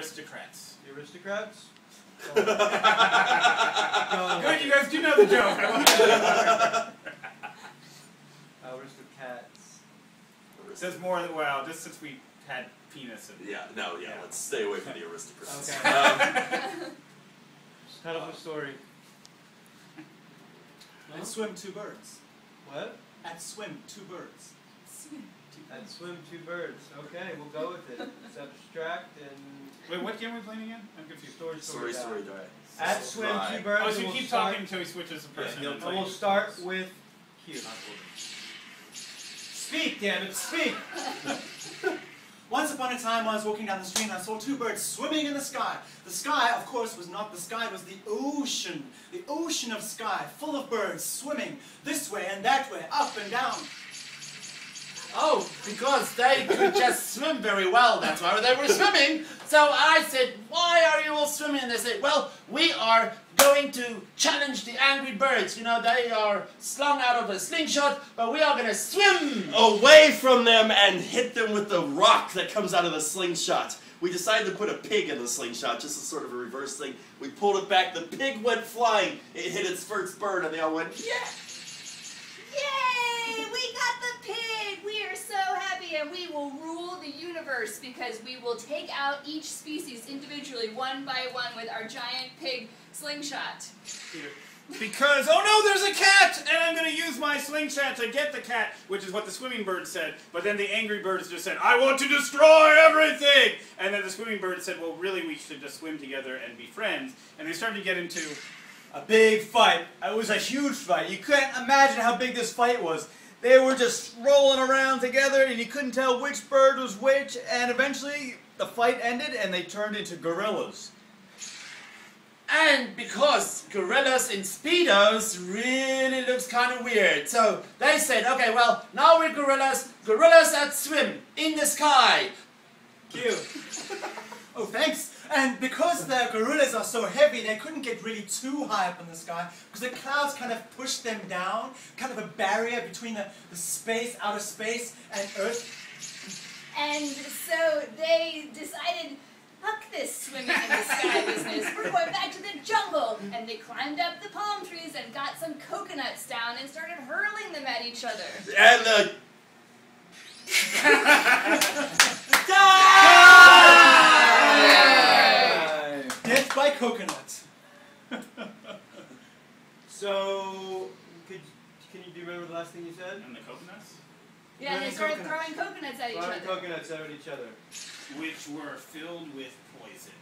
aristocrats. The aristocrats? Good, you guys do know the joke. Aristocats. It says more than, well, just since we had penis. And, yeah, let's stay away from the aristocrats. Okay. Tell us a story. At swim, 2 birds. What? At swim, 2 birds. At swim, 2 birds. Okay, we'll go with it. It's abstract and... Wait, what game are we playing again? I'm confused. Story, die. At swim, 2 birds. Oh, so you keep talking until he switches the person. And we'll start with Q. Speak, damn it, speak! Once upon a time, I was walking down the street and I saw 2 birds swimming in the sky. The sky, of course, was not the sky, it was the ocean. The ocean of sky, full of birds swimming this way and that way, up and down. Oh, because they could just swim very well, that's why they were swimming. So I said, why are you all swimming? And they said, well, we are going to challenge the angry birds. You know, they are slung out of a slingshot, but we are going to swim Away from them and hit them with the rock that comes out of the slingshot. We decided to put a pig in the slingshot, just as sort of a reverse thing. We pulled it back, the pig went flying, it hit its first bird, and they all went, yeah! Yay! We got the pig! We are so happy, and we will rule the universe because we will take out each species individually, one by one, with our giant pig slingshot. Because, oh no, there's a cat! And I'm going to use my slingshot to get the cat, which is what the swimming bird said. But then the angry birds just said, I want to destroy everything! And then the swimming bird said, well, really, we should just swim together and be friends. And they started to get into... A big fight. It was a huge fight. You can't imagine how big this fight was. They were just rolling around together and you couldn't tell which bird was which, and eventually the fight ended and they turned into gorillas. And because gorillas in Speedos really looks kind of weird. So they said, okay, well, now we're gorillas that swim in the sky. Q. Oh, thanks. And because the gorillas are so heavy, they couldn't get really too high up in the sky because the clouds kind of pushed them down, kind of a barrier between the space, outer space, and Earth. And so they decided, fuck this swimming in the sky business. We're going back to the jungle. And they climbed up the palm trees and got some coconuts down and started hurling them at each other. And the... Death by coconuts. So, can you remember the last thing you said? And the coconuts? Yeah, and they started throwing coconuts at each other. Throwing coconuts at each other. Which were filled with poison.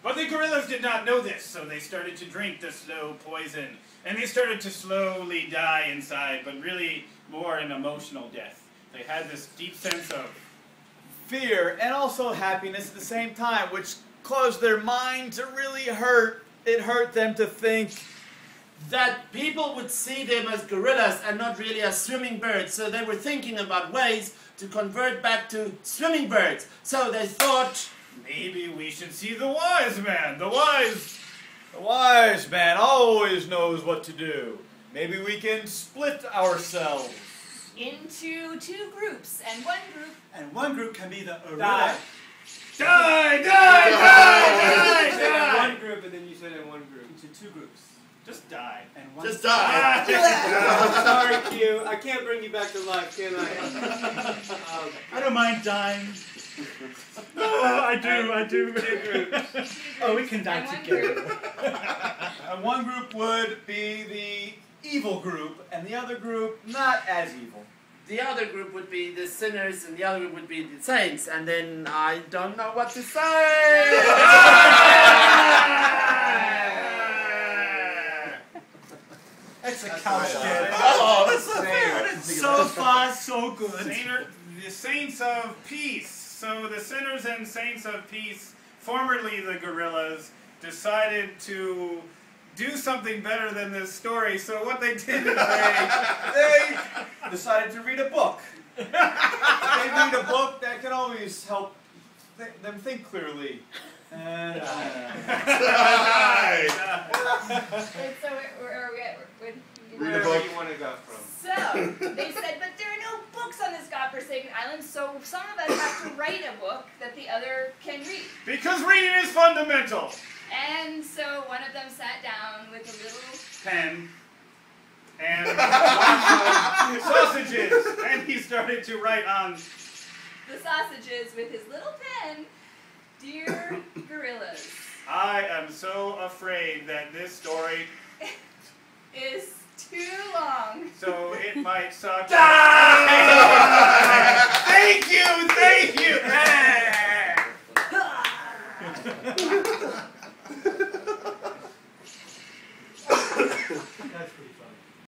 But the gorillas did not know this, so they started to drink the slow poison. And they started to slowly die inside, but really more an emotional death. They had this deep sense of fear and also happiness at the same time, which caused their mind to really hurt. It hurt them to think that people would see them as gorillas and not really as swimming birds. So they were thinking about ways to convert back to swimming birds. So they thought, maybe we should see the wise man. The wise man always knows what to do. Maybe we can split ourselves into 2 groups, and one group can be the die. Die! One group, and then you said in one group. Into 2 groups. Just die. And one Just die. Sorry, Q. I can't bring you back to life, can I? I don't mind dying. I do. 2 groups. Oh, we can die together. And one group would be the evil group, and the other group not as evil. the other group would be the sinners, and the other group would be the saints, and then I don't know what to say. It's a couch game. Oh, that's so fair. It's so far, so good. The saints of peace. So the sinners and saints of peace, formerly the gorillas, decided to do something better than this story. So what they did is they decided to read a book. They read a book that can always help them think clearly. And so wherever you want to go from. So they said, but there are no books on this Godforsaken Island, so some of us have to write a book that the other can read. Because reading is fundamental. And so one of them sat down with a little Pen and a bunch of sausages, and he started to write on the sausages with his little pen, "Dear Gorillas, I am so afraid that this story, is too long. so it might suck. Ah! Thank you!